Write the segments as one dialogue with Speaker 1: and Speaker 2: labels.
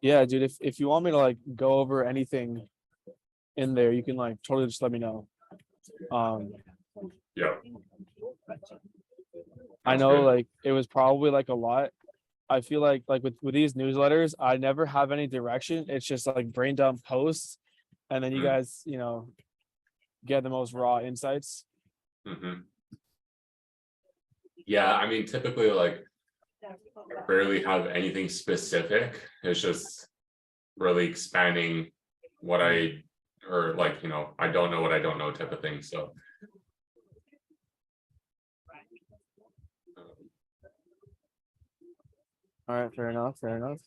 Speaker 1: Yeah, dude, if you want me to like go over anything in there, you can like totally just let me know.
Speaker 2: Yeah.
Speaker 1: I
Speaker 2: Sounds
Speaker 1: know
Speaker 2: good.
Speaker 1: like it was probably like a lot. I feel like with these newsletters, I never have any direction. It's just like brain dump posts, and then you
Speaker 2: Mm.
Speaker 1: guys, get the most raw insights.
Speaker 2: Mhm. Yeah, I mean, typically, like, I barely have anything specific. It's just really expanding what I, or like, I don't know what I don't know type of thing. So,
Speaker 1: All right, fair enough, fair enough.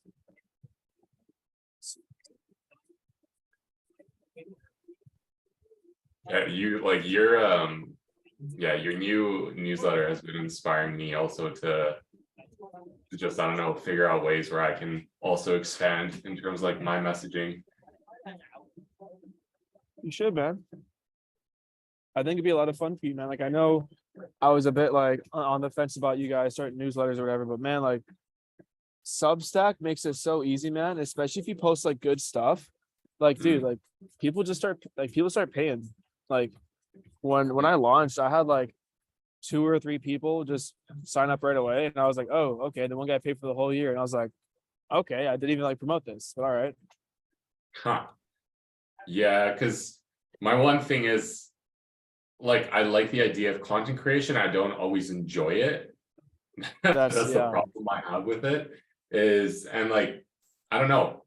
Speaker 2: yeah, your new newsletter has been inspiring me also to just, I don't know, figure out ways where I can also expand in terms of like my messaging.
Speaker 1: You should, man. I think it'd be a lot of fun for you, man. Like I know I was a bit like on the fence about you guys starting newsletters or whatever, but man, like Substack makes it so easy, man. Especially if you post like good stuff. Like, dude,
Speaker 2: Mm.
Speaker 1: like people start paying. Like when I launched, I had like 2 or 3 people just sign up right away, and I was like, oh, okay. The one guy paid for the whole year, and I was like, okay, I didn't even like promote this, but all right.
Speaker 2: Huh. Yeah, because my one thing is, like, I like the idea of content creation. I don't always enjoy it.
Speaker 1: That's
Speaker 2: That's the
Speaker 1: yeah.
Speaker 2: problem I have with it. And like, I don't know.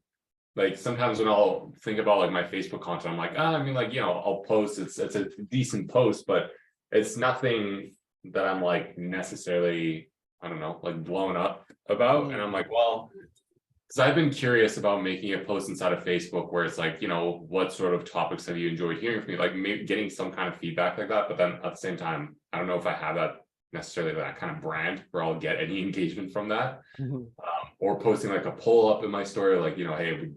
Speaker 2: Like sometimes when I'll think about like my Facebook content, I'm like, I mean, like, I'll post. It's a decent post, but it's nothing that I'm like necessarily, I don't know, like blown up about. And
Speaker 1: Mm,
Speaker 2: I'm like, well, because I've been curious about making a post inside of Facebook where it's like, what sort of topics have you enjoyed hearing from me? Like maybe getting some kind of feedback like that. But then at the same time, I don't know if I have that necessarily that kind of brand where I'll get any engagement from that.
Speaker 1: mhm,
Speaker 2: Or posting like a poll up in my story, like, hey,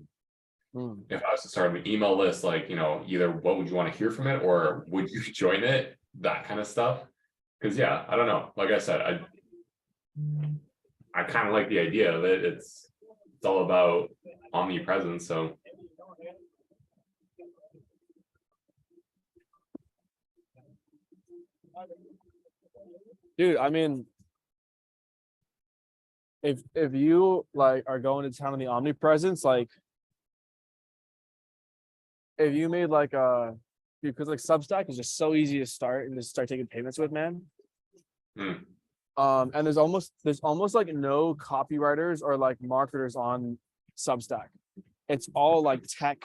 Speaker 1: mm.
Speaker 2: if I was to start an email list, like, either what would you want to hear from it or would you join it? That kind of stuff. Because yeah, I don't know. Like I said, I kind of like the idea of it. It's all about omnipresence. So
Speaker 1: Dude, I mean, if you like are going to town on the omnipresence, like if you made like a because like Substack is just so easy to start and just start taking payments with, man.
Speaker 2: hmm,
Speaker 1: And there's almost like no copywriters or like marketers on Substack. It's all like tech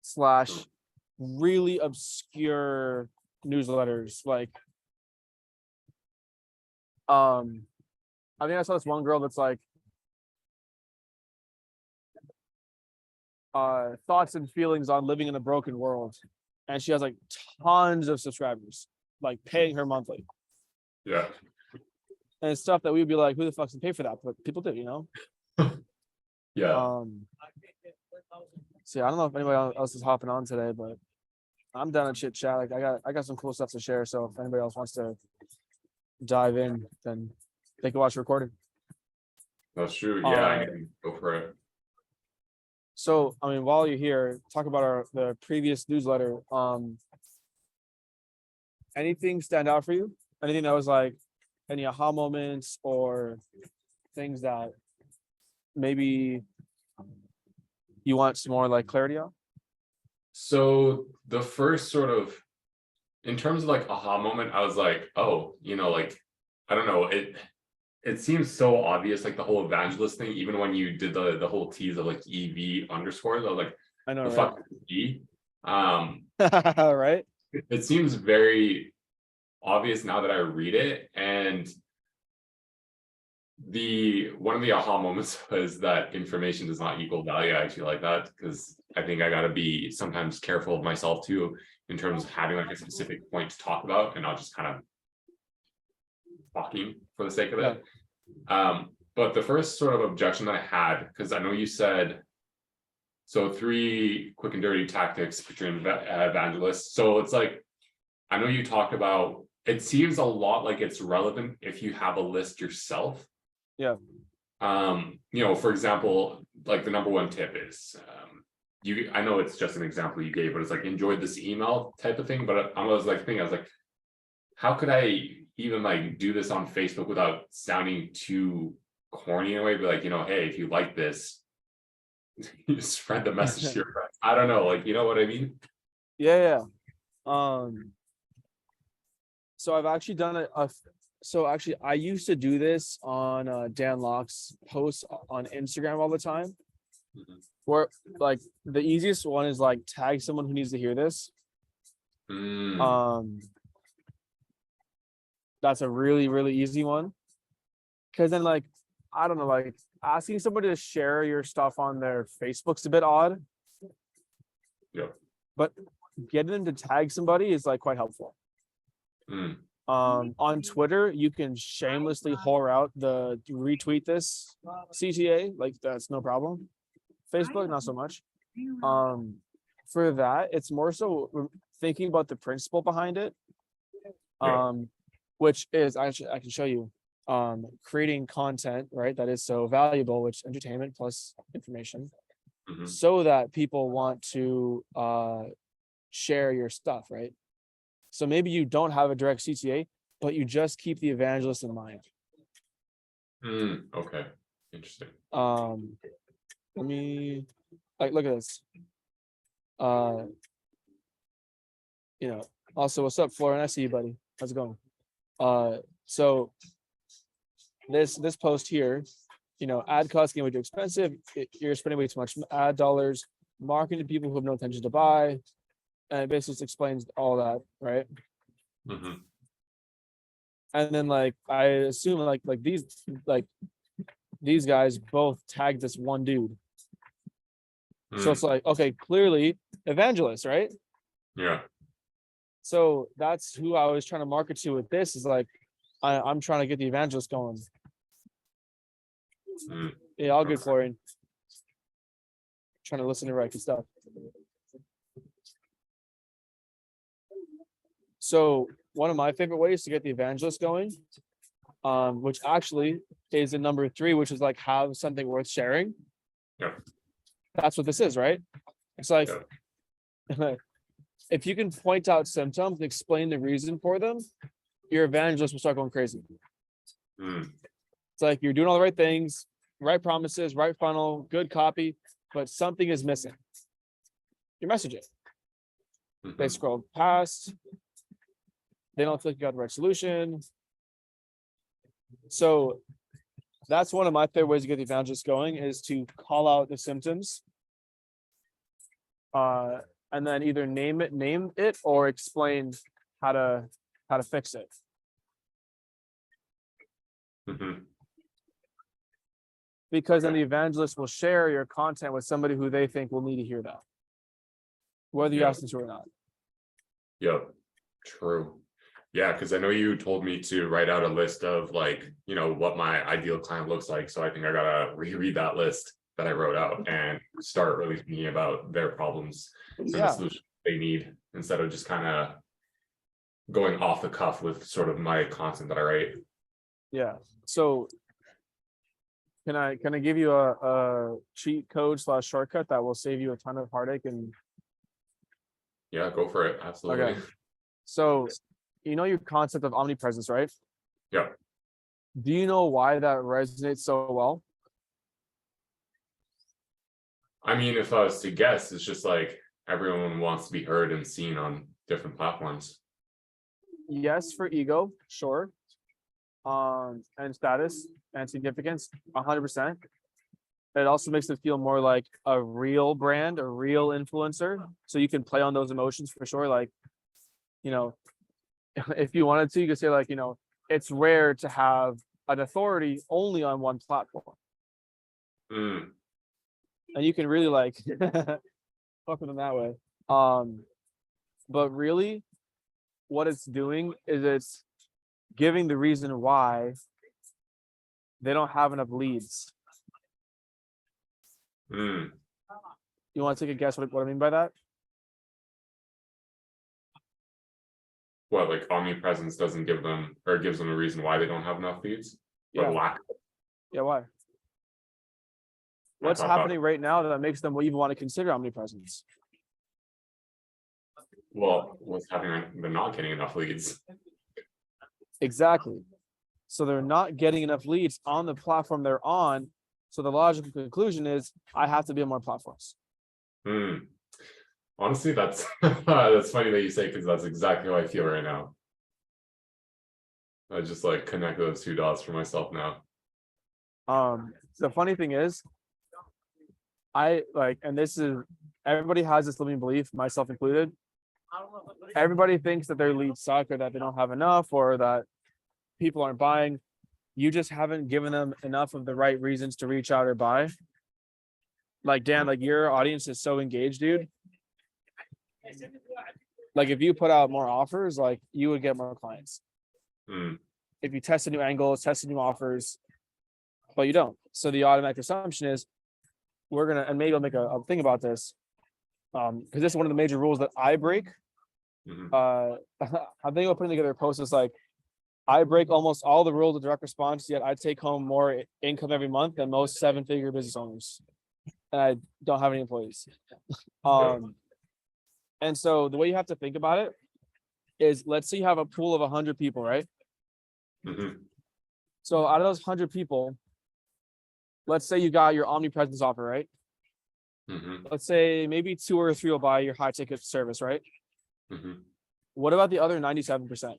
Speaker 1: slash really obscure newsletters. Like, I think I saw this one girl that's like thoughts and feelings on living in a broken world. And she has like tons of subscribers, like paying her monthly.
Speaker 2: yeah,
Speaker 1: And it's stuff that we would be like, who the fuck's gonna pay for that? But people do.
Speaker 2: yeah.
Speaker 1: Um, so yeah, I don't know if anybody else is hopping on today, but I'm down to chit chat. Like I got some cool stuff to share. So if anybody else wants to dive in, then they can watch the recording.
Speaker 2: That's true. Yeah, I
Speaker 1: Uh,
Speaker 2: can go for it.
Speaker 1: so I mean, while you're here, talk about the previous newsletter. Anything stand out for you? Anything that was like any aha moments or things that maybe you want some more like clarity on?
Speaker 2: So the first sort of, in terms of like aha moment, I was like, oh, like, I don't know, it seems so obvious, like the whole evangelist thing, even when you did the whole tease of like EV underscores, I was like,
Speaker 1: I know,
Speaker 2: the
Speaker 1: right?
Speaker 2: fuck is E? Um,
Speaker 1: Right?
Speaker 2: it seems very obvious now that I read it. And the one of the aha moments was that information does not equal value. I actually like that because I think I gotta be sometimes careful of myself too, in terms of having like a specific point to talk about and not just kind of talking for the sake of
Speaker 1: Yeah.
Speaker 2: it. But the first sort of objection that I had, because I know you said, so 3 quick and dirty tactics featuring evangelists. So it's like, I know you talked about, it seems a lot like it's relevant if you have a list yourself.
Speaker 1: Yeah.
Speaker 2: For example, like the number one tip is, I know it's just an example you gave, but it's like enjoyed this email type of thing. But I was like thinking, I was like, how could I even like do this on Facebook without sounding too corny in a way? Be like, hey, if you like this, you spread the message to your friends. I don't know, like, you know what I mean?
Speaker 1: Yeah. So I've actually done it. So actually, I used to do this on Dan Locke's posts on Instagram all the time.
Speaker 2: Mhm.
Speaker 1: Where like the easiest one is like tag someone who needs to hear this. That's a really, really easy one. Because then like, I don't know, like asking somebody to share your stuff on their Facebook's a bit odd.
Speaker 2: Yep.
Speaker 1: But getting them to tag somebody is like quite helpful. On Twitter, you can shamelessly whore out the retweet this CTA, like that's no problem. Facebook, not so much. For that, it's more so thinking about the principle behind it. Which is actually I can show you creating content, right? That is so valuable, which entertainment plus information, so that people want to share your stuff, right? So maybe you don't have a direct CTA, but you just keep the evangelist in mind.
Speaker 2: Okay, interesting.
Speaker 1: Let me like look at this. Also, what's up, Florian? I see you, buddy. How's it going? So this post here, ad costs getting way too expensive. You're spending way too much ad dollars, marketing to people who have no intention to buy, and it basically just explains all that, right? And then like I assume like these guys both tagged this one dude. So it's like, okay, clearly evangelist, right?
Speaker 2: Yeah.
Speaker 1: So that's who I was trying to market to with this is like, I'm trying to get the evangelist going. Yeah, all good, Florian. Trying to listen to right stuff. So one of my favorite ways to get the evangelist going, which actually is in number 3, which is like have something worth sharing.
Speaker 2: Yeah.
Speaker 1: That's what this is, right? It's like, if you can point out symptoms, explain the reason for them, your evangelist will start going crazy. It's like you're doing all the right things, right promises, right funnel, good copy, but something is missing. Your messaging. They scroll past. They don't feel like you got the right solution. So that's one of my favorite ways to get the evangelist going is to call out the symptoms. And then either name it or explain how to fix it. Because then the evangelist will share your content with somebody who they think will need to hear that, whether you ask them to or not.
Speaker 2: Yep, true. Yeah, because I know you told me to write out a list of like, what my ideal client looks like. So I think I gotta reread that list that I wrote out and start really thinking about their problems and the solution they need instead of just kind of going off the cuff with sort of my content that I write.
Speaker 1: Yeah. So can I give you a cheat code / shortcut that will save you a ton of heartache? And
Speaker 2: yeah, go for it. Absolutely.
Speaker 1: Okay. So your concept of omnipresence, right?
Speaker 2: Yeah.
Speaker 1: Do you know why that resonates so well?
Speaker 2: I mean, if I was to guess, it's just like everyone wants to be heard and seen on different platforms.
Speaker 1: Yes, for ego, sure. And status and significance, 100%. It also makes it feel more like a real brand, a real influencer. So you can play on those emotions for sure. Like, if you wanted to, you could say like, it's rare to have an authority only on one platform. And you can really like fuck with them that way. But really what it's doing is it's giving the reason why they don't have enough leads. You want to take a guess what I mean by that?
Speaker 2: What, like omnipresence doesn't give them or gives them a reason why they don't have enough leads?
Speaker 1: Yeah.
Speaker 2: Or lack?
Speaker 1: Yeah, why? What's happening right now that makes them even want to consider omnipresence?
Speaker 2: Well, what's happening? They're not getting enough leads.
Speaker 1: Exactly. So they're not getting enough leads on the platform they're on. So the logical conclusion is I have to be on more platforms.
Speaker 2: Honestly, that's that's funny that you say, because that's exactly how I feel right now. I just like connect those two dots for myself now.
Speaker 1: The funny thing is, I like, and this is, everybody has this limiting belief, myself included. Everybody thinks that their leads suck, or that they don't have enough, or that people aren't buying. You just haven't given them enough of the right reasons to reach out or buy. Like Dan, like your audience is so engaged, dude. Like if you put out more offers, like you would get more clients. If you test a new angle, test new offers, but you don't. So the automatic assumption is we're gonna, and maybe I'll make a thing about this, because this is one of the major rules that I break. I think I'll put together a post that's like, I break almost all the rules of direct response, yet I take home more income every month than most 7-figure business owners, and I don't have any employees. And so the way you have to think about it is, let's say you have a pool of 100 people, right? So out of those 100 people, let's say you got your omnipresence offer, right? Let's say maybe 2 or 3 will buy your high ticket service, right? What about the other 97%?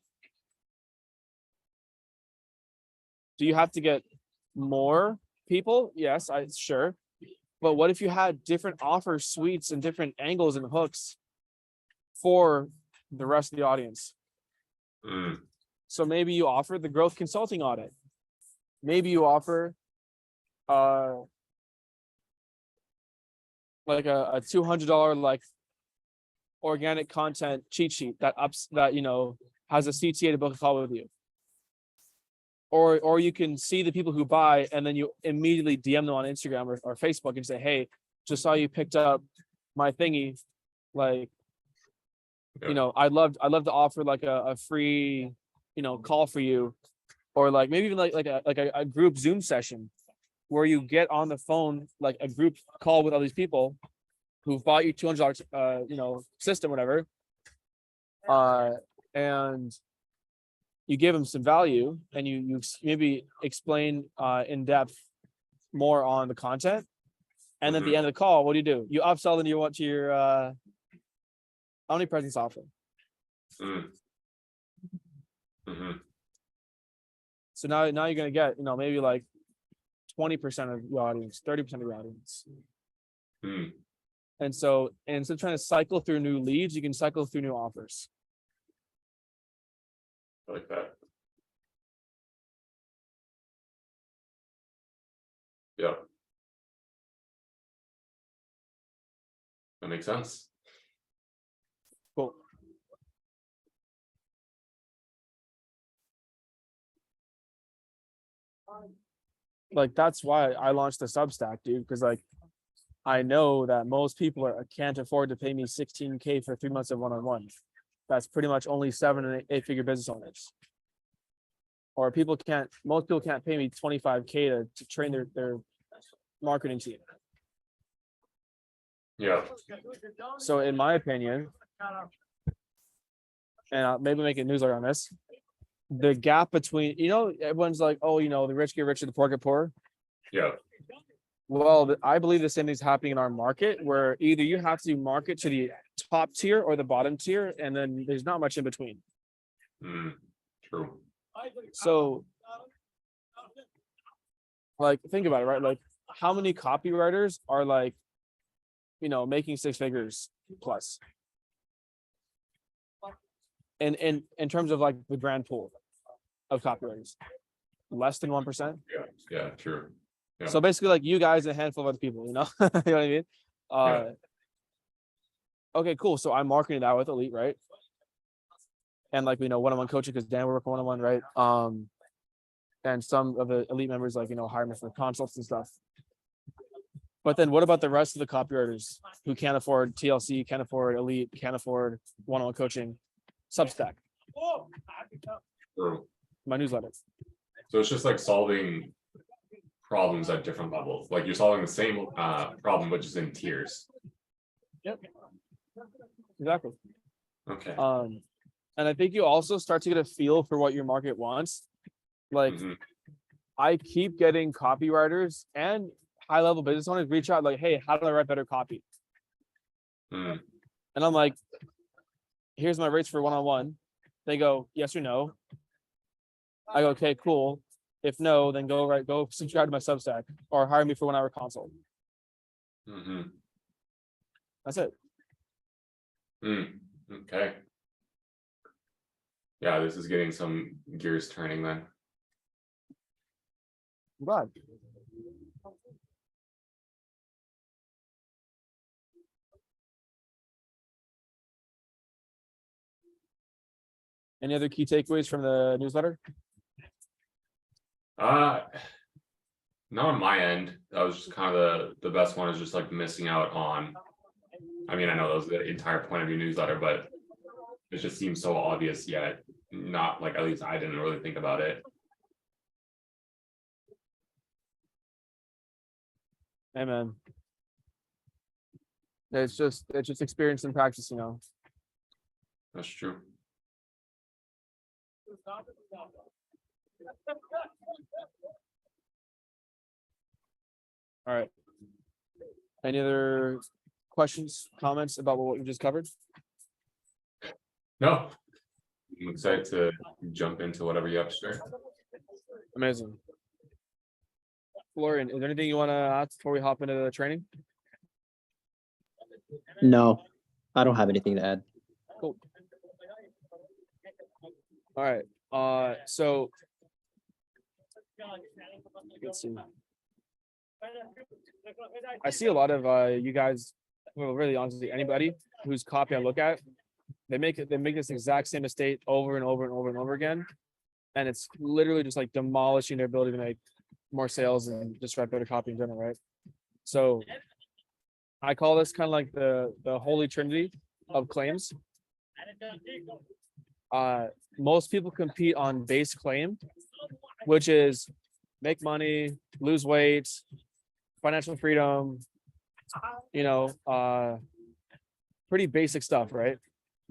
Speaker 1: Do you have to get more people? Yes, sure. But what if you had different offer suites and different angles and hooks for the rest of the audience? So maybe you offer the growth consulting audit. Maybe you offer like a $200 like organic content cheat sheet that has a CTA to book a call with you. Or you can see the people who buy, and then you immediately DM them on Instagram or Facebook and say, hey, just saw you picked up my thingy. Like, I'd love to offer like a free, call for you, or like maybe even like a group Zoom session where you get on the phone, like a group call with all these people who've bought you $200, system, whatever. And you give them some value, and you maybe explain in depth more on the content. And at the end of the call, what do? You upsell them to your omnipresence offer. So now you're gonna get, maybe like 20% of your audience, 30% of your audience. And so instead of trying to cycle through new leads, you can cycle through new offers.
Speaker 2: I like that. Yeah. That makes sense.
Speaker 1: Cool. Like that's why I launched the Substack, dude, because like I know that most people can't afford to pay me $16K for 3 months of one-on-one. That's pretty much only 7 and 8-figure business owners. Or most people can't pay me $25K to train their marketing team.
Speaker 2: Yeah.
Speaker 1: So in my opinion, and I'll maybe make a newsletter on this, the gap between, everyone's like, oh, the rich get richer, the poor get poorer.
Speaker 2: Yeah.
Speaker 1: Well, I believe the same thing's happening in our market, where either you have to market to the top tier or the bottom tier, and then there's not much in between.
Speaker 2: True.
Speaker 1: So, like, think about it, right? Like, how many copywriters are like, making 6 figures plus? And in terms of like the grand pool of copywriters, less than 1%.
Speaker 2: Yeah, true. Yeah.
Speaker 1: So basically, like you guys, and a handful of other people, you know what I mean? Okay, cool. So I'm marketing that with Elite, right? And like, one-on-one coaching, because Dan will work one-on-one, right? And some of the Elite members, like, hire me for consults and stuff. But then what about the rest of the copywriters who can't afford TLC, can't afford Elite, can't afford one-on-one coaching? Substack.
Speaker 2: True.
Speaker 1: My newsletter.
Speaker 2: So it's just like solving problems at different levels. Like you're solving the same problem, but just in tiers.
Speaker 1: Yep. Exactly.
Speaker 2: Okay.
Speaker 1: And I think you also start to get a feel for what your market wants. Like I keep getting copywriters and high level business owners reach out like, hey, how do I write better copy? And I'm like, here's my rates for one-on-one. They go, yes or no. I go, okay, cool. If no, then go subscribe to my Substack or hire me for 1 hour consult. That's it.
Speaker 2: Okay. Yeah, this is getting some gears turning then.
Speaker 1: I'm glad. Any other key takeaways from the newsletter?
Speaker 2: Not on my end. That was just kind of the best one, is just like missing out on. I mean, I know that was the entire point of your newsletter, but it just seems so obvious yet not, like, at least I didn't really think about it.
Speaker 1: Hey man. It's just experience and practice, you know.
Speaker 2: That's true.
Speaker 1: All right. Any other questions, comments about what we just covered?
Speaker 2: No, I'm excited to jump into whatever you have to share.
Speaker 1: Amazing. Florian, is there anything you want to ask before we hop into the training?
Speaker 3: No, I don't have anything to add.
Speaker 1: Cool. All right. So let's see. I see a lot of you guys, well, really honestly, anybody whose copy I look at, they make this exact same mistake over and over and over and over again. And it's literally just like demolishing their ability to make more sales and just write better copy in general, right? So I call this kind of like the holy trinity of claims. Most people compete on base claim, which is make money, lose weight, financial freedom, you know, pretty basic stuff, right?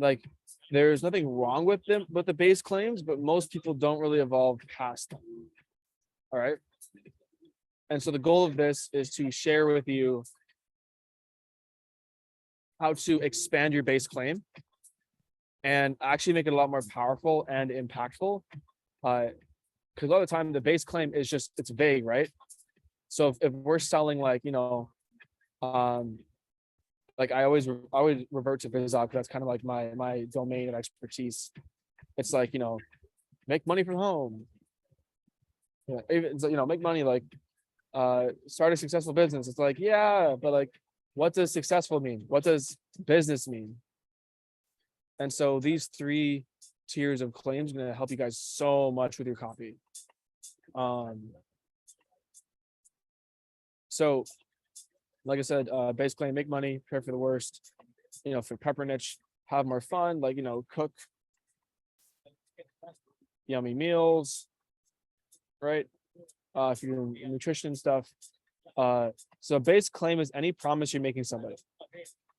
Speaker 1: Like there's nothing wrong with them, with the base claims, but most people don't really evolve past them. All right. And so the goal of this is to share with you how to expand your base claim and actually make it a lot more powerful and impactful. Because a lot of the time the base claim is just, it's vague, right? So if we're selling like, you know, like I always revert to Vizop because that's kind of like my domain of expertise. It's like, you know, make money from home. Yeah, even, you know, make money, like start a successful business. It's like, yeah, but like, what does successful mean? What does business mean? And so these 3 tiers of claims are going to help you guys so much with your copy. So like I said, base claim, make money, prepare for the worst, you know, for pepper niche, have more fun, like, you know, cook yummy meals, right? If you're doing nutrition stuff. So base claim is any promise you're making somebody.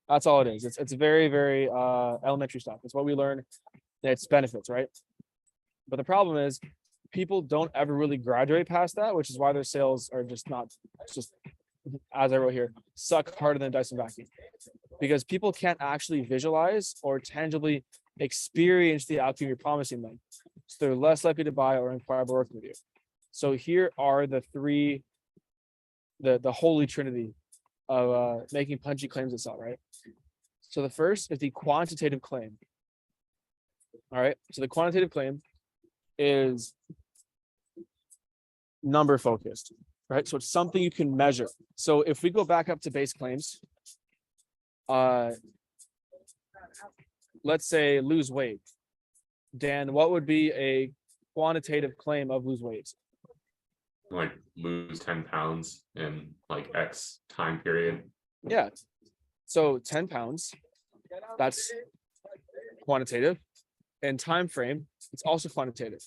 Speaker 1: That's all it is. It's very, very elementary stuff. It's what we learn. It's benefits, right? But the problem is people don't ever really graduate past that, which is why their sales are just not, just as I wrote here, suck harder than a Dyson vacuum. Because people can't actually visualize or tangibly experience the outcome you're promising them. So they're less likely to buy or inquire about working with you. So here are the 3, the holy trinity of making punchy claims that sell, right? So the first is the quantitative claim. All right. So the quantitative claim is number focused, right? So it's something you can measure. So if we go back up to base claims, let's say lose weight. Dan, what would be a quantitative claim of lose weight?
Speaker 2: Like lose 10 pounds in like X time period.
Speaker 1: Yeah. So 10 pounds, that's quantitative. And time frame, it's also quantitative,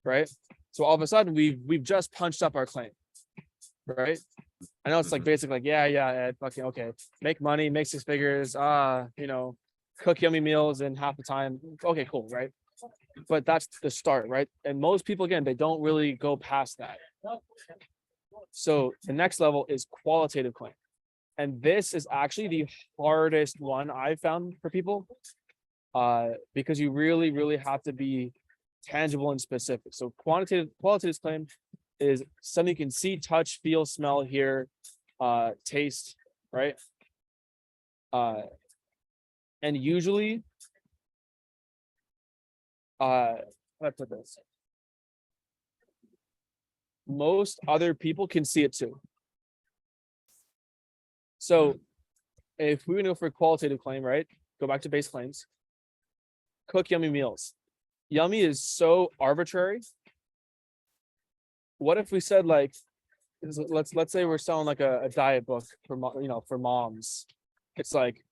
Speaker 1: right? So all of a sudden we've just punched up our claim. right? I know it's like
Speaker 2: Mhm.
Speaker 1: basic, like, yeah, Ed, fucking okay. Make money, make 6 figures, cook yummy meals in half the time. Okay, cool, right? But that's the start, right? And most people, again, they don't really go past that. So the next level is qualitative claim. And this is actually the hardest one I found for people, because you really, really have to be tangible and specific. So qualitative claim is something you can see, touch, feel, smell, hear, taste, right? And usually, how do I put this? Most other people can see it too. So if we go for a qualitative claim, right? Go back to base claims. Cook yummy meals. Yummy is so arbitrary. What if we said like, let's say we're selling like a diet book for for moms. It's like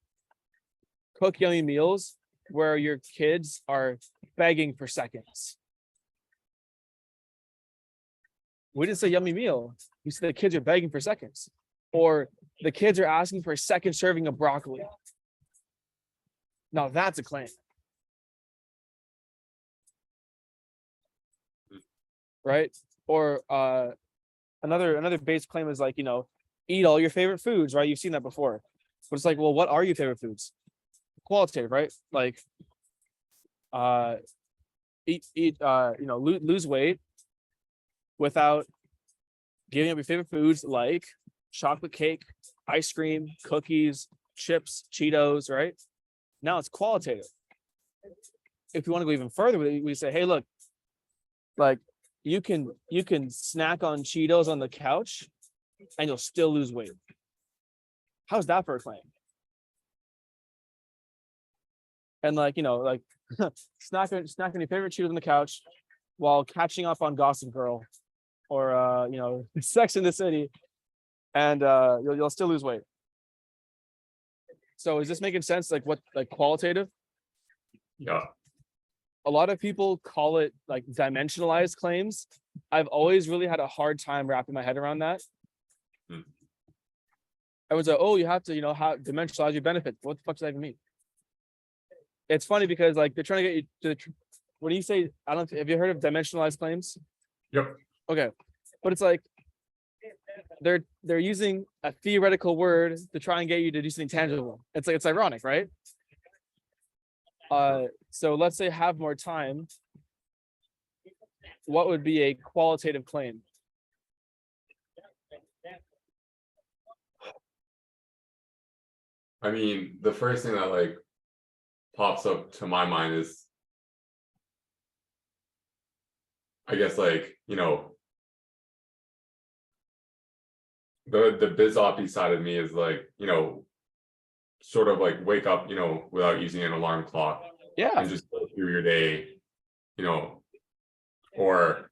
Speaker 1: cook yummy meals where your kids are begging for seconds. We didn't say yummy meal. We said the kids are begging for seconds, or the kids are asking for a second serving of broccoli. Now that's a claim, right? Or another base claim is like, eat all your favorite foods, right? You've seen that before. But it's like, well, what are your favorite foods? Qualitative, right? Like lose weight without giving up your favorite foods like chocolate cake, ice cream, cookies, chips, Cheetos, right? Now it's qualitative. If you want to go even further with it, we say, hey, look, like you can snack on Cheetos on the couch and you'll still lose weight. How's that for a claim? And like, snack on your favorite Cheetos on the couch while catching up on Gossip Girl or Sex in the City, and you'll still lose weight. So is this making sense? Like what, like qualitative?
Speaker 2: Yeah.
Speaker 1: A lot of people call it like dimensionalized claims. I've always really had a hard time wrapping my head around that. I was like, oh, you have to, how dimensionalize your benefits. What the fuck does that even mean? It's funny because like they're trying to get you to when you say, have you heard of dimensionalized claims?
Speaker 2: Yep.
Speaker 1: Okay. But it's like they're using a theoretical word to try and get you to do something tangible. It's ironic, right? So let's say have more time. What would be a qualitative claim?
Speaker 2: I mean, the first thing that like pops up to my mind is, I guess, like, the biz oppy side of me is like, sort of like wake up, without using an alarm clock
Speaker 1: Yeah.
Speaker 2: and just go through your day, or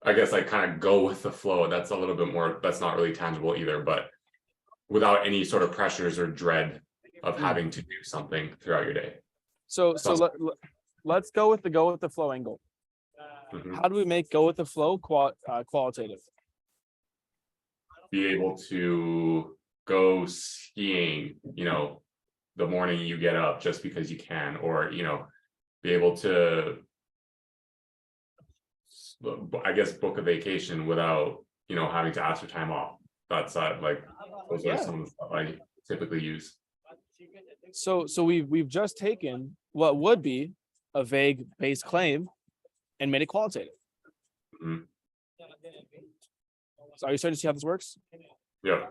Speaker 2: I guess like kind of go with the flow. That's a little bit more, that's not really tangible either, but without any sort of pressures or dread of having to do something throughout your day.
Speaker 1: So let's go with the flow angle.
Speaker 2: Mhm.
Speaker 1: How do we make go with the flow qualitative?
Speaker 2: Be able to go skiing, the morning you get up just because you can, or, be able to, I guess, book a vacation without, having to ask for time off. That's like, those are some of the stuff I typically use.
Speaker 1: So we've just taken what would be a vague base claim and made it qualitative.
Speaker 2: Mhm.
Speaker 1: So are you starting to see how this works?
Speaker 2: Yeah.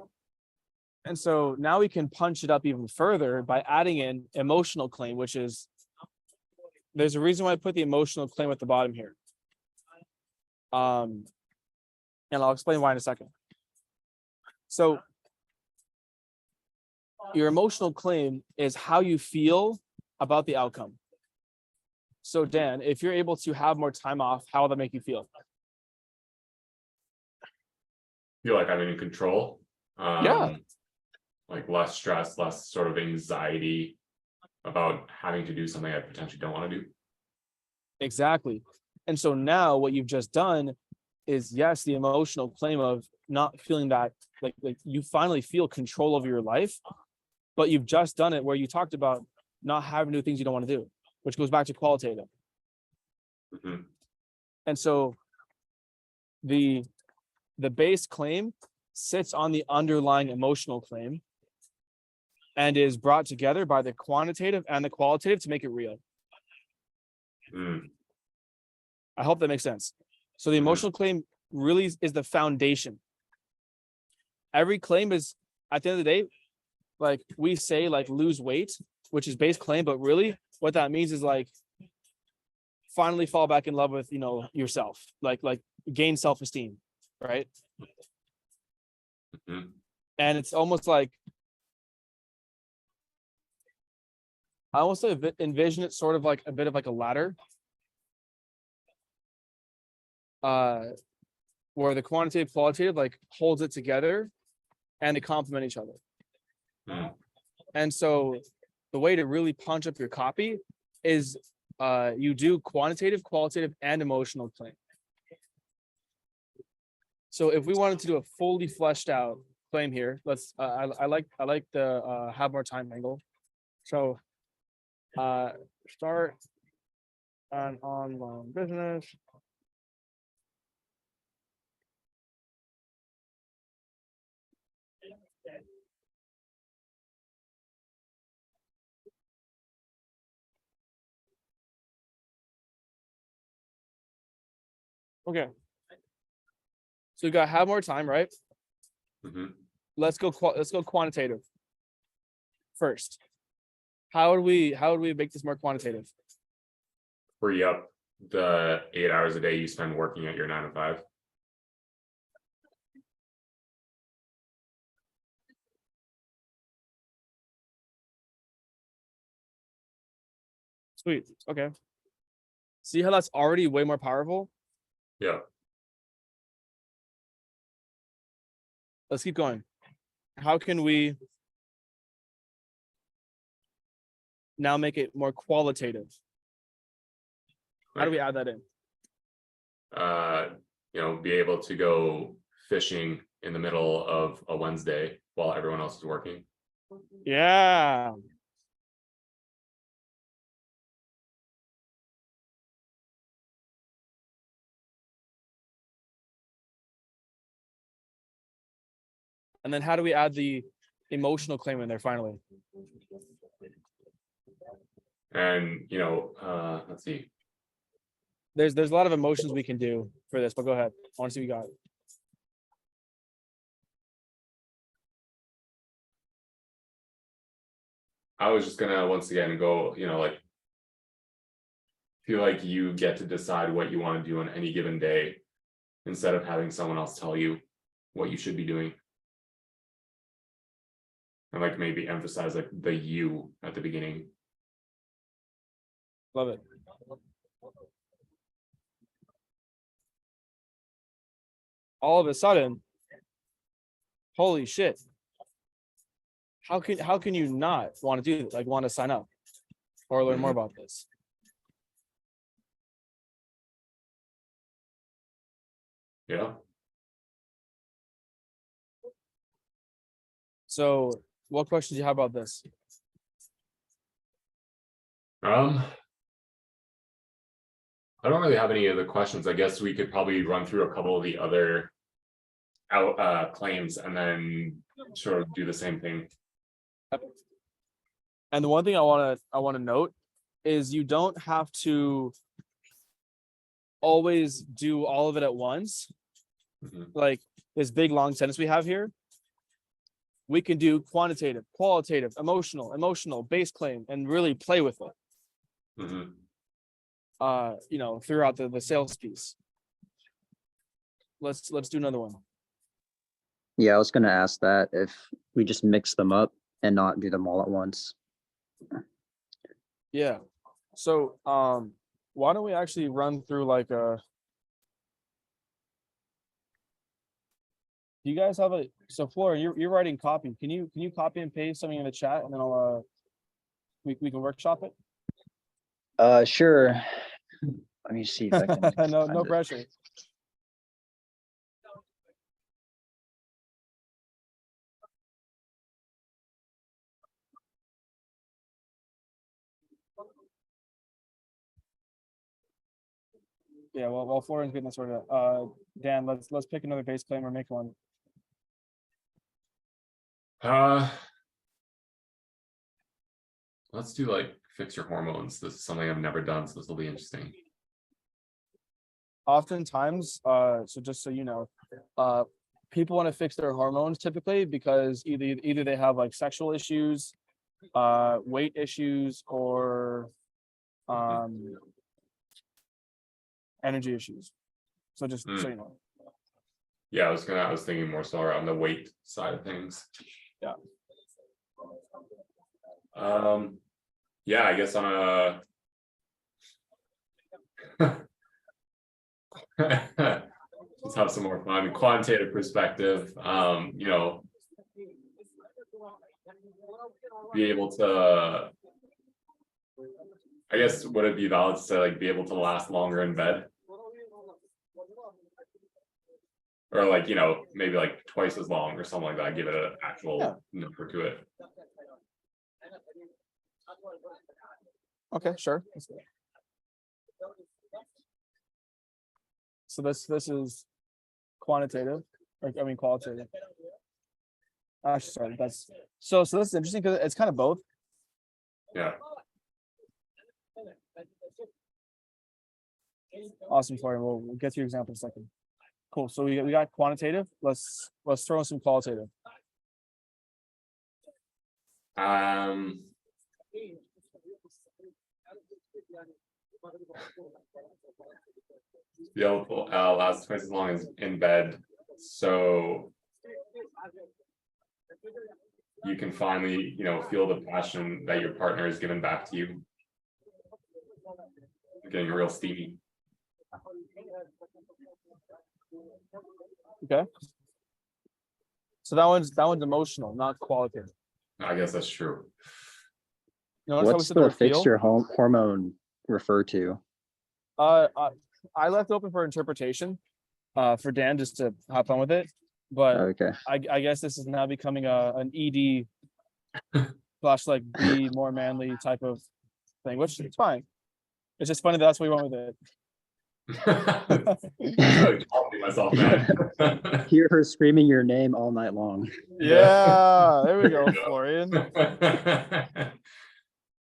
Speaker 1: And so now we can punch it up even further by adding in emotional claim, which is, there's a reason why I put the emotional claim at the bottom here. And I'll explain why in a second. So your emotional claim is how you feel about the outcome. So Dan, if you're able to have more time off, how will that make you feel?
Speaker 2: Feel like I'm in control.
Speaker 1: Yeah.
Speaker 2: Like less stress, less sort of anxiety about having to do something I potentially don't want to do.
Speaker 1: Exactly. And so now what you've just done is yes, the emotional claim of not feeling that like you finally feel control over your life, but you've just done it where you talked about not having to do things you don't want to do, which goes back to qualitative.
Speaker 2: Mhm.
Speaker 1: And so the base claim sits on the underlying emotional claim and is brought together by the quantitative and the qualitative to make it real.
Speaker 2: Mm.
Speaker 1: I hope that makes sense. So the emotional claim really is the foundation. Every claim is, at the end of the day, like we say, like lose weight, which is base claim, but really what that means is like finally fall back in love with, yourself, like gain self-esteem, right?
Speaker 2: Mhm.
Speaker 1: And it's almost like I almost envision it sort of like a bit of like a ladder, where the quantitative qualitative like holds it together and they complement each other.
Speaker 2: Mm.
Speaker 1: And so the way to really punch up your copy is you do quantitative, qualitative, and emotional claim. So if we wanted to do a fully fleshed out claim here, let's I like the have more time angle. So start an online business. Okay. So we got have more time, right?
Speaker 2: Mhm.
Speaker 1: Let's go quantitative first. How would we make this more quantitative?
Speaker 2: Free up the 8 hours a day you spend working at your 9 to 5.
Speaker 1: Sweet. Okay. See how that's already way more powerful?
Speaker 2: Yeah.
Speaker 1: Let's keep going. How can we now make it more qualitative? How do we add that in?
Speaker 2: Be able to go fishing in the middle of a Wednesday while everyone else is working.
Speaker 1: Yeah. And then how do we add the emotional claim in there finally?
Speaker 2: And let's see.
Speaker 1: There's a lot of emotions we can do for this, but go ahead. I want to see what you got.
Speaker 2: I was just gonna once again go, feel like you get to decide what you want to do on any given day instead of having someone else tell you what you should be doing. And like maybe emphasize like the you at the beginning.
Speaker 1: Love it. All of a sudden, holy shit. How can you not want to do this? Like want to sign up or learn more about this?
Speaker 2: Yeah.
Speaker 1: So what questions do you have about this?
Speaker 2: I don't really have any other questions. I guess we could probably run through a couple of the other claims and then sort of do the same thing.
Speaker 1: And the one thing I want to note is you don't have to always do all of it at once.
Speaker 2: Mhm.
Speaker 1: Like this big long sentence we have here. We can do quantitative, qualitative, emotional, base claim, and really play with it.
Speaker 2: Mhm.
Speaker 1: Throughout the sales piece. Let's do another one.
Speaker 3: Yeah, I was gonna ask that if we just mix them up and not do them all at once.
Speaker 1: Yeah. So why don't we actually run through like a do you guys have so Flora, you're writing copy. Can you copy and paste something in the chat and then I'll we can workshop it?
Speaker 3: Sure. Let me see if I can
Speaker 1: No
Speaker 3: find it.
Speaker 1: pressure. Yeah, well, while Florian's getting this sorted out, Dan, let's pick another base claim or make one.
Speaker 2: Let's do like fix your hormones. This is something I've never done, so this will be interesting.
Speaker 1: Oftentimes, so just so you know, people want to fix their hormones typically because either they have like sexual issues, weight issues, or energy issues. So just so you know.
Speaker 2: Yeah, I was thinking more so around the weight side of things.
Speaker 1: Yeah.
Speaker 2: Yeah, I guess on a let's have some more fun. Quantitative perspective, you know, be able to, I guess, would it be valid to say like be able to last longer in bed? Or like, you know, maybe like twice as long or something like that, give it an actual number to it.
Speaker 1: Okay, sure. So this is quantitative, or I mean qualitative. Actually, sorry, that's so this is interesting because it's kind of both.
Speaker 2: Yeah.
Speaker 1: Awesome, Florian. We'll get to your example in a second. Cool. So we got quantitative. Let's throw in some qualitative.
Speaker 2: Be able to last twice as long as in bed, so you can finally, you know, feel the passion that your partner has given back to you. You're getting real steamy.
Speaker 1: Okay. So that one's emotional, not qualitative.
Speaker 2: I guess that's true.
Speaker 1: Notice how we
Speaker 3: What's
Speaker 1: said
Speaker 3: the
Speaker 1: word feel?
Speaker 3: fix your hormone refer to?
Speaker 1: I left open for interpretation, for Dan just to have fun with it. But
Speaker 3: Okay.
Speaker 1: I guess this is now becoming an ED slash like be more manly type of thing, which is fine. It's just funny that's where we went with it.
Speaker 2: Really talking myself, man.
Speaker 3: Hear her screaming your name all night long.
Speaker 1: Yeah, there we go, Florian.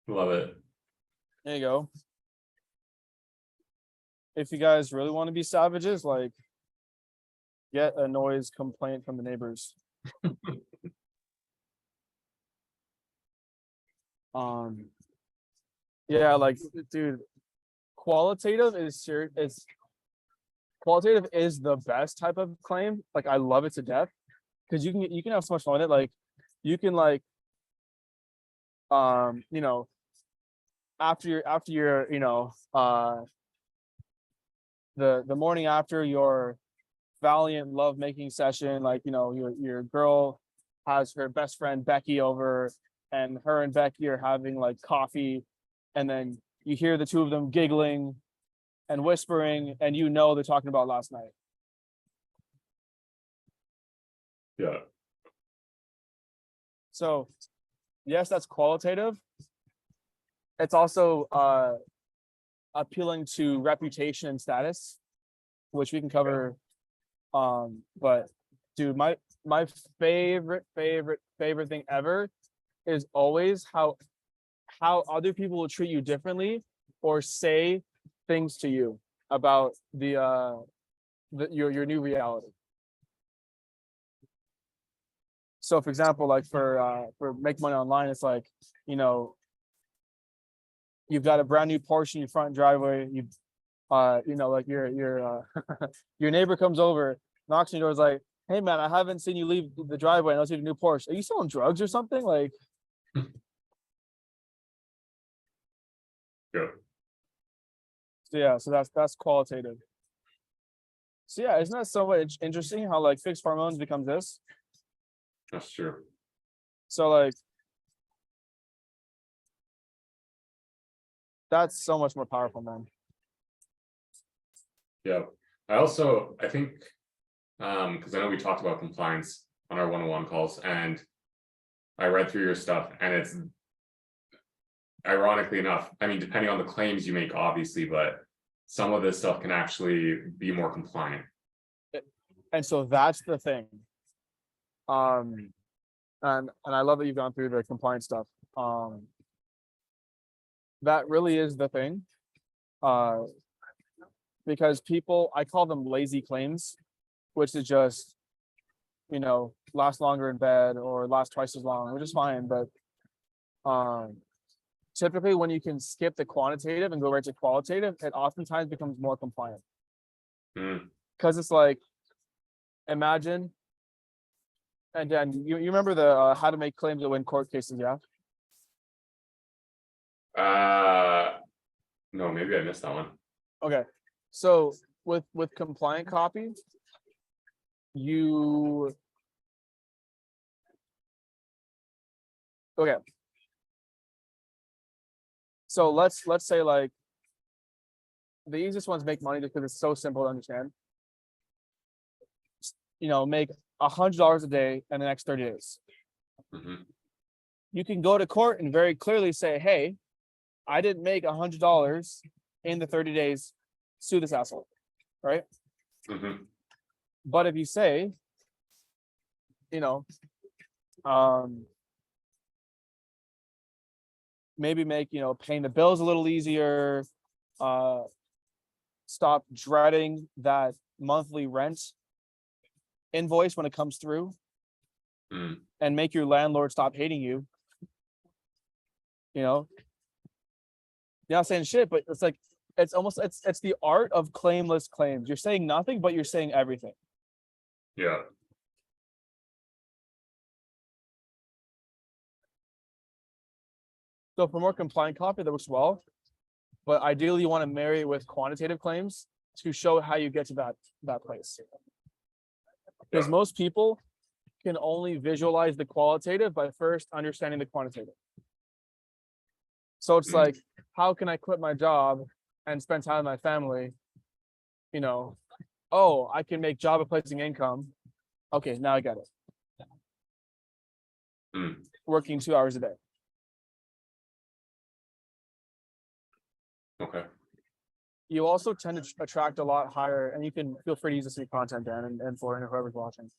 Speaker 2: Love it.
Speaker 1: There you go. If you guys really want to be savages, like get a noise complaint from the neighbors. Yeah, like dude, qualitative is the best type of claim. Like I love it to death because you can have so much fun with it. Like you can like you know, after your you know the morning after your valiant love making session, like you know your girl has her best friend Becky over and her and Becky are having like coffee, and then you hear the two of them giggling and whispering, and you know they're talking about last night.
Speaker 2: Yeah.
Speaker 1: So yes, that's qualitative. It's also appealing to reputation and status, which we can cover. But dude, my favorite thing ever is always how other people will treat you differently or say things to you about your new reality. So for example, like for Make Money Online, it's like, you know, you've got a brand new Porsche in your front driveway. You know, like your your neighbor comes over, knocks on your door, is like, hey man, I haven't seen you leave the driveway unless you have a new Porsche. Are you selling drugs or something? Like
Speaker 2: Yeah.
Speaker 1: so yeah, so that's qualitative. So yeah, isn't that so much interesting how like fixed hormones becomes this?
Speaker 2: That's true.
Speaker 1: So like that's so much more powerful, man.
Speaker 2: Yeah. I think because I know we talked about compliance on our one-on-one calls, and I read through your stuff, and it's ironically enough, I mean, depending on the claims you make, obviously, but some of this stuff can actually be more compliant.
Speaker 1: And so that's the thing. And I love that you've gone through the compliance stuff. That really is the thing. Because people, I call them lazy claims, which is just, last longer in bed or last twice as long, which is fine. But typically when you can skip the quantitative and go right to qualitative, it oftentimes becomes more compliant. Because it's like, imagine, and then you remember the how to make claims to win court cases, yeah?
Speaker 2: No, maybe I missed that one.
Speaker 1: Okay, so with compliant copy, okay. So let's say like the easiest ones make money just because it's so simple to understand. Make $100 a day in the next 30 days. You can go to court and very clearly say, hey, I didn't make $100 in the 30 days, sue this asshole, right? But if you say, maybe make, paying the bills a little easier, stop dreading that monthly rent invoice when it comes through, and make your landlord stop hating you. You're not saying shit, but it's like, it's almost, it's the art of claimless claims. You're saying nothing, but you're saying everything.
Speaker 2: Yeah.
Speaker 1: So for more compliant copy, that works well, but ideally you want to marry it with quantitative claims to show how you get to that place. Because most people can only visualize the qualitative by first understanding the quantitative. So it's like, how can I quit my job and spend time with my family? Oh, I can make job replacing income. Okay, now I get it. Working 2 hours a day.
Speaker 2: Okay.
Speaker 1: You also tend to attract a lot higher, and you can feel free to use this in your content, Dan, and for whoever's watching.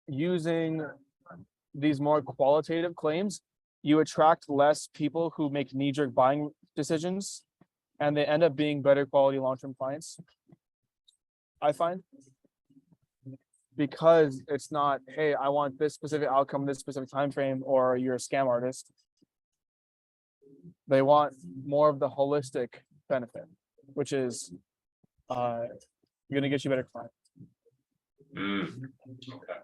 Speaker 1: Using these more qualitative claims, you attract less people who make knee-jerk buying decisions, and they end up being better quality long-term clients, I find. Because it's not, hey, I want this specific outcome, this specific time frame, or you're a scam artist. They want more of the holistic benefit, which is going to get you better clients.
Speaker 2: Okay.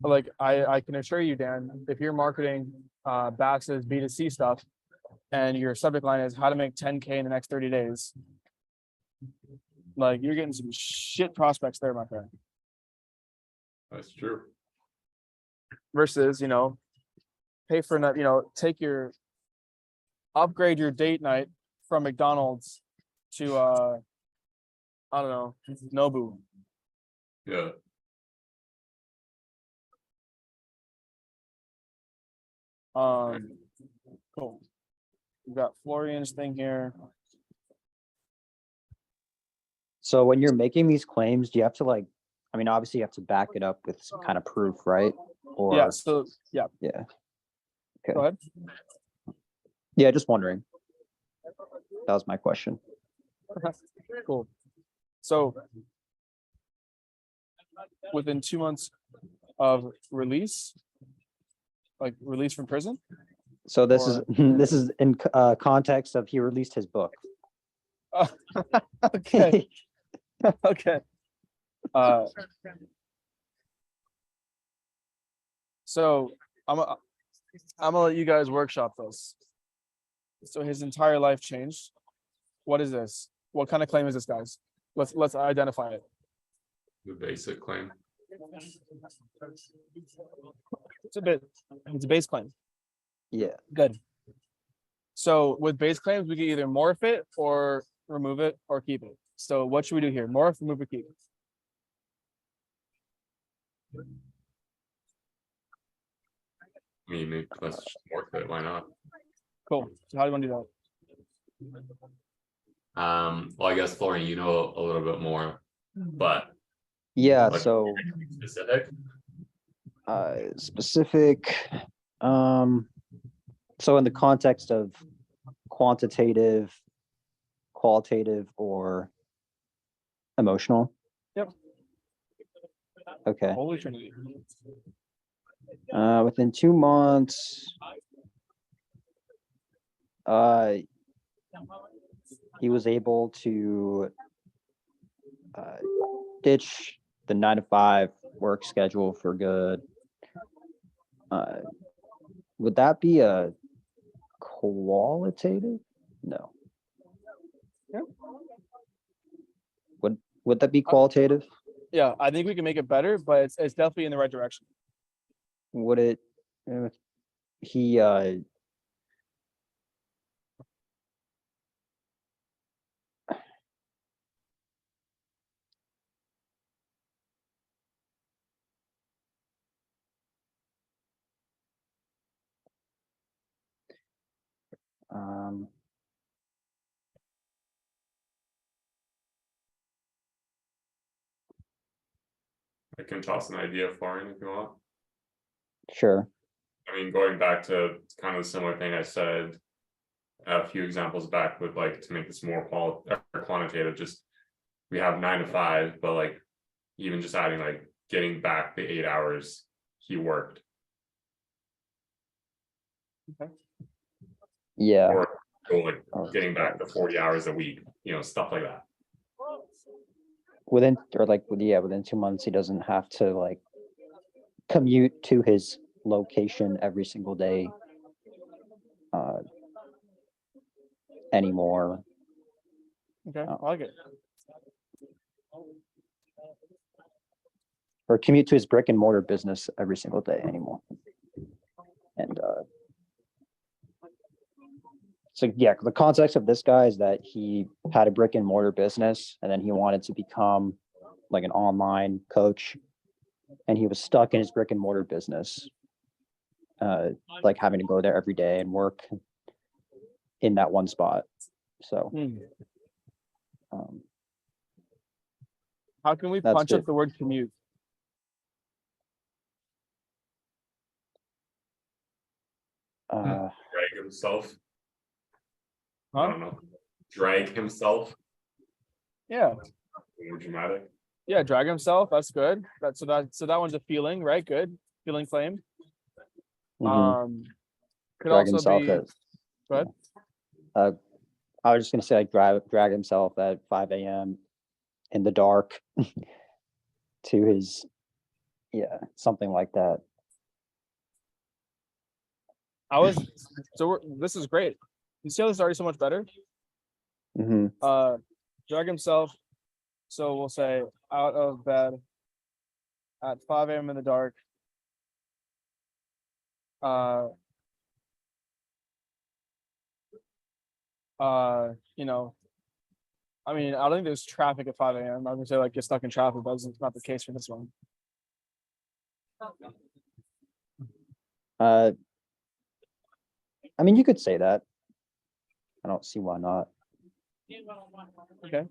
Speaker 1: Like I can assure you, Dan, if you're marketing Bax's B2C stuff and your subject line is how to make 10K in the next 30 days, like you're getting some shit prospects there, my friend.
Speaker 2: That's true.
Speaker 1: Versus, pay for upgrade your date night from McDonald's to I don't know, Nobu.
Speaker 2: Yeah.
Speaker 1: Cool. We've got Florian's thing here.
Speaker 3: So when you're making these claims, do you have to obviously you have to back it up with some kind of proof, right? Or
Speaker 1: Yeah. So yeah.
Speaker 3: Yeah. Okay.
Speaker 1: Go ahead.
Speaker 3: Yeah, just wondering. That was my question.
Speaker 1: Cool. So within 2 months of release, like release from prison.
Speaker 3: So this is in context of he released his book.
Speaker 1: Okay. Okay. So I'm gonna let you guys workshop this. So his entire life changed. What is this? What kind of claim is this, guys? Let's identify it.
Speaker 2: The basic claim.
Speaker 1: It's a base claim.
Speaker 3: Yeah.
Speaker 1: Good. So with base claims, we can either morph it or remove it or keep it. So what should we do here? Morph, remove, or keep?
Speaker 2: I mean, maybe let's just work it. Why not?
Speaker 1: Cool. So how do you want to do
Speaker 2: Well, I guess Florian, you know a little bit more, but
Speaker 3: Yeah,
Speaker 2: like,
Speaker 3: so
Speaker 2: specific.
Speaker 3: specific, so in the context of quantitative, qualitative, or emotional?
Speaker 1: Yep.
Speaker 3: Okay.
Speaker 1: Holy Trinity.
Speaker 3: Within 2 months, he was able to ditch the 9 to 5 work schedule for good. Would that be a qualitative? No.
Speaker 1: Yeah.
Speaker 3: Would that be qualitative?
Speaker 1: Yeah, I think we can make it better, but it's definitely in the right direction.
Speaker 3: Would it? He
Speaker 2: I can toss an idea, Florian, if you want.
Speaker 3: sure.
Speaker 2: I mean, going back to kind of the similar thing I said a few examples back with like to make this more quantitative, just we have 9 to 5, but like even just adding like getting back the 8 hours he worked.
Speaker 3: Yeah.
Speaker 2: Or like getting back to 40 hours a week, stuff like that.
Speaker 3: Within 2 months, he doesn't have to like commute to his location every single day anymore.
Speaker 1: Okay, I like it.
Speaker 3: Or commute to his brick and mortar business every single day anymore. And so yeah, the context of this guy is that he had a brick and mortar business and then he wanted to become like an online coach, and he was stuck in his brick and mortar business, like having to go there every day and work in that one spot. So
Speaker 1: how can we
Speaker 3: that's
Speaker 1: punch
Speaker 3: good.
Speaker 1: up the word commute?
Speaker 2: Drag himself. I
Speaker 1: Huh?
Speaker 2: don't know. Drag himself.
Speaker 1: Yeah.
Speaker 2: More dramatic.
Speaker 1: Yeah, drag himself. That's good. So that one's a feeling, right? Good. Feeling claimed. Could
Speaker 3: Drag
Speaker 1: also
Speaker 3: himself
Speaker 1: be.
Speaker 3: at,
Speaker 1: Go ahead.
Speaker 3: I was just gonna say like drag himself at 5 a.m. in the dark to his, something like that.
Speaker 1: This is great. You see how this is already so much better? Drag himself. So we'll say out of bed at 5 a.m. in the dark. I mean, I don't think there's traffic at 5 a.m. I was gonna say like get stuck in traffic, but that's not the case for this one.
Speaker 3: I mean, you could say that. I don't see why not.
Speaker 1: Okay.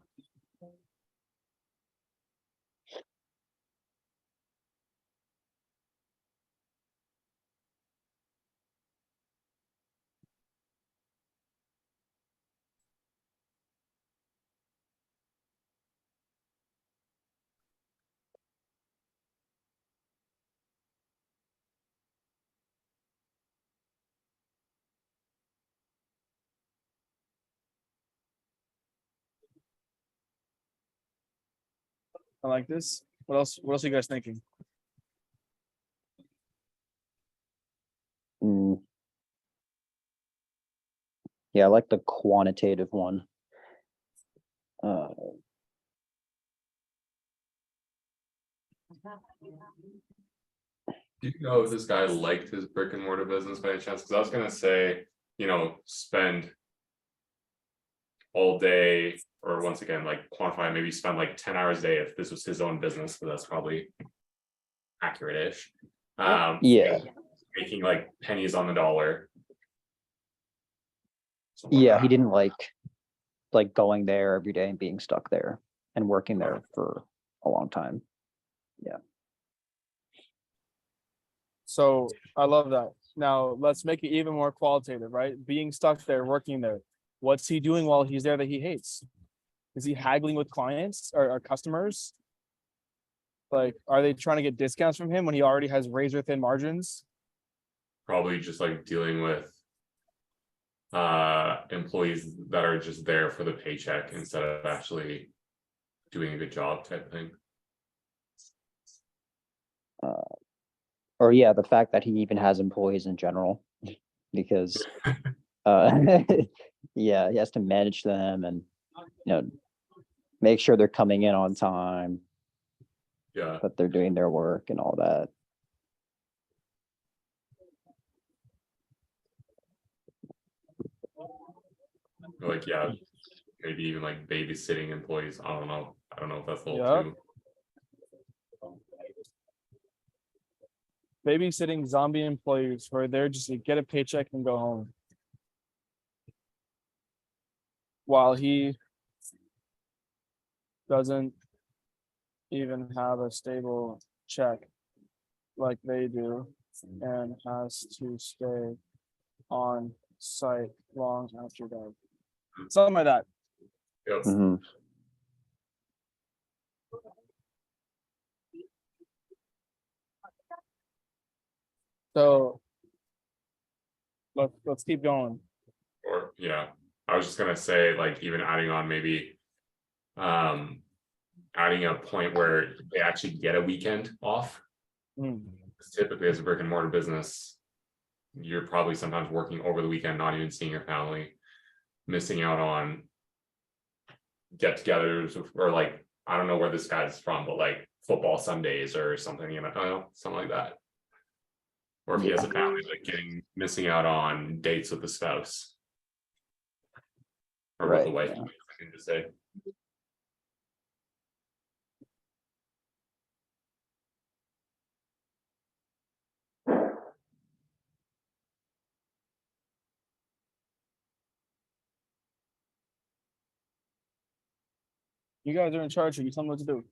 Speaker 1: I like this. What else? What else are you guys thinking?
Speaker 3: Yeah, I like the quantitative one.
Speaker 2: Do you know if this guy liked his brick and mortar business by any chance? Because I was gonna say, spend all day, or once again, like quantify, maybe spend like 10 hours a day if this was his own business, but that's probably accurate-ish.
Speaker 3: Yeah.
Speaker 2: making like pennies on the dollar. Something
Speaker 3: Yeah,
Speaker 2: like
Speaker 3: he
Speaker 2: that.
Speaker 3: didn't like going there every day and being stuck there and working there for a long time.
Speaker 1: So I love that. Now let's make it even more qualitative, right? Being stuck there, working there. What's he doing while he's there that he hates? Is he haggling with clients or customers? Like, are they trying to get discounts from him when he already has razor thin margins?
Speaker 2: Probably just like dealing with employees that are just there for the paycheck instead of actually doing a good job type thing.
Speaker 3: Or yeah, the fact that he even has employees in general, because yeah, he has to manage them and make sure they're coming in on time,
Speaker 2: Yeah,
Speaker 3: that they're doing their work and all that.
Speaker 2: like yeah, maybe even like babysitting employees. I don't know if that's a little
Speaker 1: Yeah.
Speaker 2: too.
Speaker 1: Babysitting zombie employees who are there just to get a paycheck and go home. While he doesn't even have a stable check like they do and has to stay on site long after dark. Something like that.
Speaker 2: Yep.
Speaker 3: Mhm.
Speaker 1: So let's keep going.
Speaker 2: Or yeah, I was just gonna say like even adding on maybe adding a point where they actually get a weekend off.
Speaker 1: Mm.
Speaker 2: 'Cause typically as a brick and mortar business, you're probably sometimes working over the weekend, not even seeing your family, missing out on get-togethers or like I don't know where this guy's from, but like football Sundays or something, I don't know, something like that. Or if he has a family, like missing out on dates with the spouse. Or with the
Speaker 3: Right,
Speaker 2: wife,
Speaker 3: yeah.
Speaker 2: I can just say.
Speaker 1: You guys are in charge here. You tell me what to do.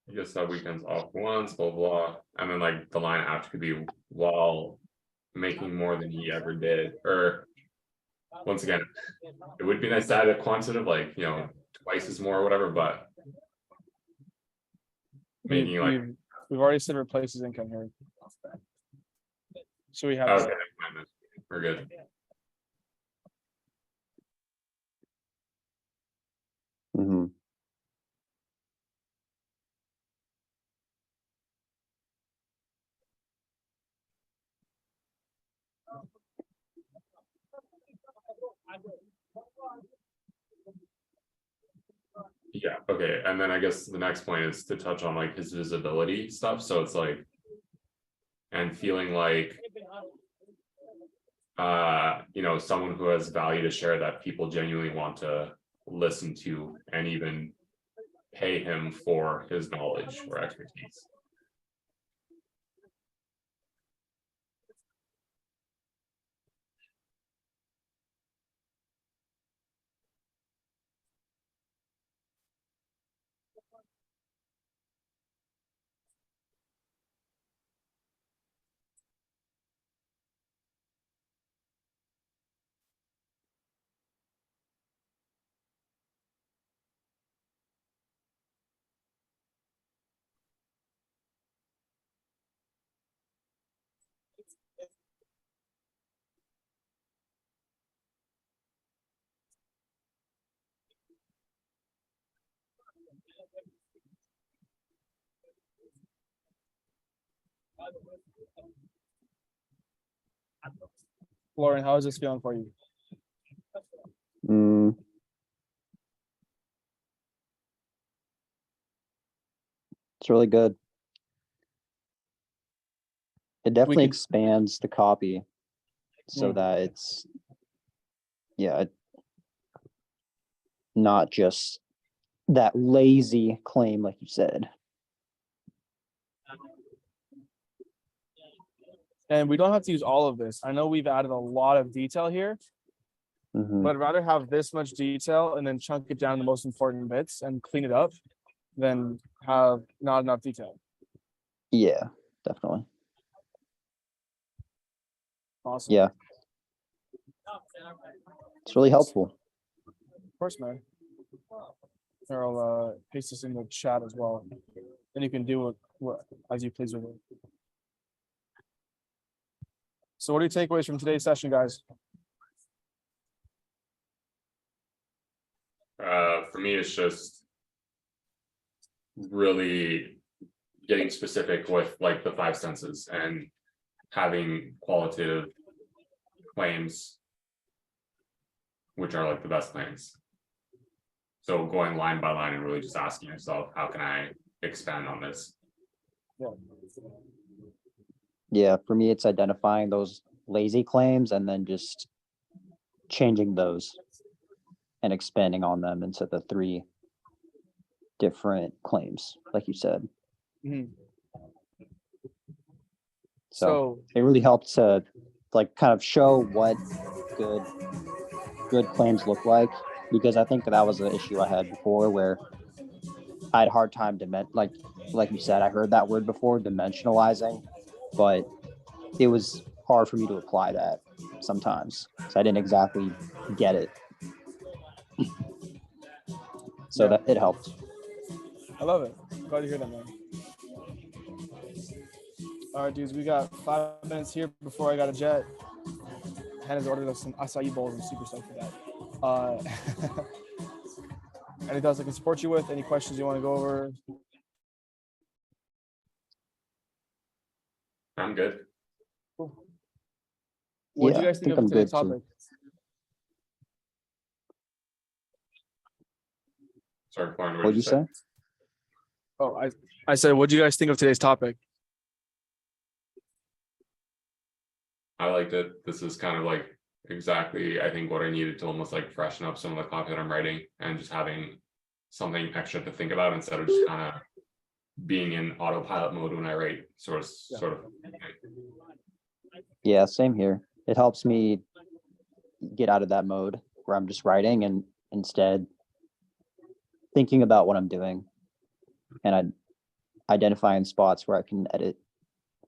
Speaker 2: You just have weekends off once, blah blah, and then like the line after could be while making more than he ever did. Or once again, it would be nice to add a quantitative, like twice as more or whatever, but
Speaker 1: We've,
Speaker 2: making like
Speaker 1: we've already said replace his income here. So we have
Speaker 2: okay,
Speaker 1: that.
Speaker 2: we're good.
Speaker 3: Mhm.
Speaker 2: Yeah, okay, and then I guess the next point is to touch on like his visibility stuff. So it's like and feeling like someone who has value to share that people genuinely want to listen to and even pay him for his knowledge or expertise.
Speaker 1: Lauren, how is this feeling for you?
Speaker 3: Mm. It's really good. It definitely
Speaker 1: could-
Speaker 3: expands the copy so
Speaker 1: Mm.
Speaker 3: that it's, yeah, not just that lazy claim, like you said.
Speaker 1: And we don't have to use all of this. I know we've added a lot of detail here,
Speaker 3: Mhm.
Speaker 1: but I'd rather have this much detail and then chunk it down to the most important bits and clean it up than have not enough detail.
Speaker 3: Yeah, definitely.
Speaker 1: Awesome.
Speaker 3: Yeah. It's really helpful.
Speaker 1: Of course, man. Here, I'll paste this in the chat as well. Then you can do what as you please with it. So what are your takeaways from today's session, guys?
Speaker 2: For me, it's just really getting specific with like the five senses and having qualitative claims, which are like the best claims. So going line by line and really just asking yourself, how can I expand on this?
Speaker 1: Yeah.
Speaker 3: Yeah, for me, it's identifying those lazy claims and then just changing those and expanding on them into the 3 different claims, like you said.
Speaker 1: Mhm.
Speaker 3: So
Speaker 1: So
Speaker 3: it really helped to like kind of show what good claims look like, because I think that was an issue I had before where I had a hard time like you said, I heard that word before, dimensionalizing, but it was hard for me to apply that sometimes. So I didn't exactly get it. So
Speaker 1: Yeah.
Speaker 3: that it helped.
Speaker 1: I love it. Glad to hear that, man. All right, dudes, we got 5 minutes here before I got a jet. Hannah's ordered us some acai bowls. I'm super stoked for that. Anything else I can support you with? Any questions you want to go over?
Speaker 2: I'm good.
Speaker 1: Cool. What do
Speaker 3: Yeah,
Speaker 1: you guys
Speaker 3: I
Speaker 1: think
Speaker 3: think
Speaker 1: of
Speaker 3: I'm
Speaker 1: today's
Speaker 3: good too.
Speaker 1: topic?
Speaker 2: Sorry, Lauren, what
Speaker 3: What'd
Speaker 2: did
Speaker 3: you say?
Speaker 1: Oh, I said, what do you guys think of today's topic?
Speaker 2: I liked it. This is kind of like exactly, I think, what I needed to almost like freshen up some of the copy that I'm writing and just having something extra to think about instead of just kind of being in autopilot mode when I write, sort of.
Speaker 3: Yeah, same here. It helps me get out of that mode where I'm just writing and instead thinking about what I'm doing and identifying spots where I can edit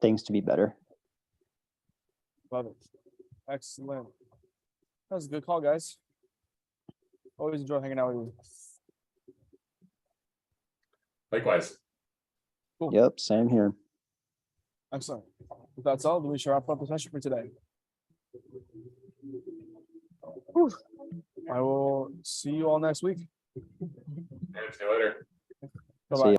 Speaker 3: things to be better.
Speaker 1: Love it. Excellent. That was a good call, guys. Always enjoy hanging out with you.
Speaker 2: Likewise.
Speaker 1: Cool.
Speaker 3: Yep, same here.
Speaker 1: Excellent. If that's all, then we should wrap up the session for today. Whew. I will see you all next week.
Speaker 2: And see you later.
Speaker 1: Bye
Speaker 3: See
Speaker 1: bye.
Speaker 3: ya.